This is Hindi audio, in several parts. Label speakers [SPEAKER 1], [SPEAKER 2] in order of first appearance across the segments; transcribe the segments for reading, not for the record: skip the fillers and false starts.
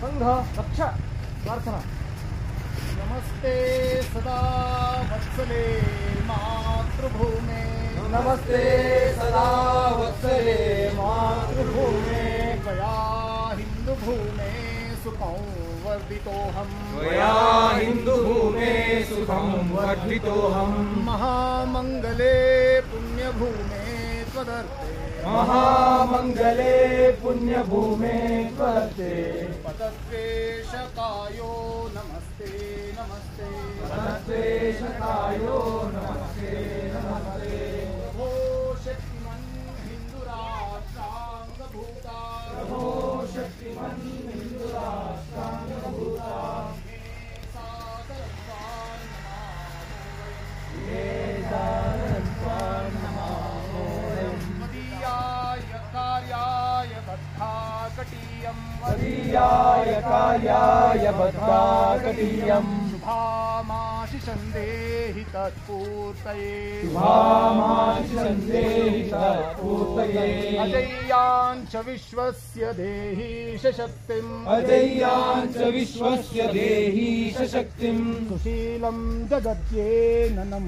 [SPEAKER 1] संघ रक्षा प्रार्थना। नमस्ते सदा वत्सले मातृभूमे,
[SPEAKER 2] नमस्ते सदा वत्सले मातृभूमे,
[SPEAKER 1] त्वया हिन्दुभूमे सुखं वर्धितोऽहम्,
[SPEAKER 2] त्वया हिन्दुभूमे सुखं वर्धितोऽहम्,
[SPEAKER 1] महामङ्गले पुण्यभूमे त्वदर्थे,
[SPEAKER 2] महामङ्गले पुण्यभूमे त्वदर्थे,
[SPEAKER 1] पतद्वेषकायो नमस्ते नमस्ते,
[SPEAKER 2] पतद्वेषकायो नमस्ते नमस्ते,
[SPEAKER 1] प्रभो शक्तिमन् हिन्दुराष्ट्राङ्गभूता,
[SPEAKER 2] प्रभो शक्तिमन् हिन्दुराष्ट्राङ्गभूता,
[SPEAKER 1] मे सादरत्वान् नमामो वयम्, मदीयाय कार्याय बद्धाकटीयम्,
[SPEAKER 2] मदीयाय कार्याय बद्धाकटीयम्,
[SPEAKER 1] शुभामाशिषं देहि तत्पूर्तये,
[SPEAKER 2] शुभामाशिषं देहि तत्पूर्तये,
[SPEAKER 1] अजय्याञ्च विश्वस्य देहि शक्तिम्,
[SPEAKER 2] अजय्याञ्च विश्वस्य देहि शक्तिम्,
[SPEAKER 1] सुशीलं जगद्येननं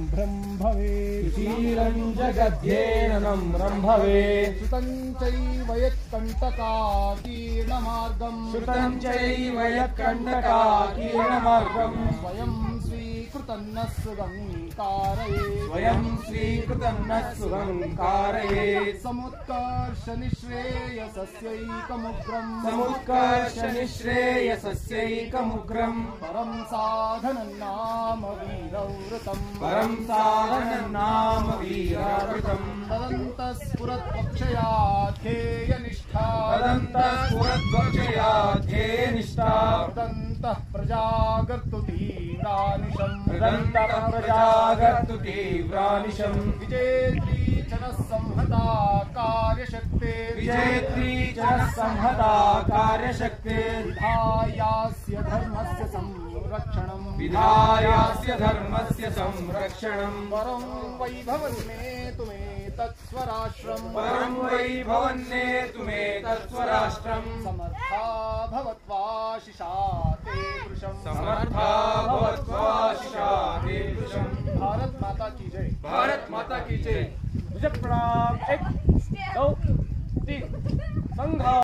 [SPEAKER 1] भवेत्,
[SPEAKER 2] सुशीलं जगद्येननं भवेत्,
[SPEAKER 1] सुतं चैव यत्कण्टकाकीर्णमार्गम्,
[SPEAKER 2] श्रुतं चैव यत्कण्टकाकीर्णमार्गम्,
[SPEAKER 1] स्वयं स्वीकृतं न सुगं कारयेत्,
[SPEAKER 2] स्वयं स्वीकृतं न सुगं कारयेत्,
[SPEAKER 1] समुत्कर्ष निःश्रेयसस्यैकमुग्रम्,
[SPEAKER 2] समुत्कर्ष निःश्रेयसस्यैकमुग्रम्,
[SPEAKER 1] परं साधनं नाम वीरव्रतम्,
[SPEAKER 2] परं साधनं नाम वीरावृतम्,
[SPEAKER 1] तदन्तः स्फुरद्वक्षयाध्येयनिष्ठा,
[SPEAKER 2] तदन्तः स्फुरद्वक्षया ध्येयनिष्ठा,
[SPEAKER 1] तदन्तः प्रजागर्तु तीव्रानिशम्,
[SPEAKER 2] तदन्तः प्रजागर्तु तीव्रानिशम्,
[SPEAKER 1] विजेत्री जनसंहता कार्यशक्ते,
[SPEAKER 2] विजेत्री जनसंहता कार्यशक्ते,
[SPEAKER 1] विधायास्य धर्मस्य संरक्षणम्,
[SPEAKER 2] विधायास्य धर्मस्य संरक्षणम्,
[SPEAKER 1] परं वैभवन्नेतु मे तत्स्वराष्ट्रम्,
[SPEAKER 2] परं वैभवन्नेतु मे तत्स्वराष्ट्रम्,
[SPEAKER 1] समर्था भवत्वाशिषा ते दृशम्,
[SPEAKER 2] समर्था भवत्वाशिषा ते दृशम्।
[SPEAKER 1] भारत माता की जय।
[SPEAKER 2] भारत माता की जय।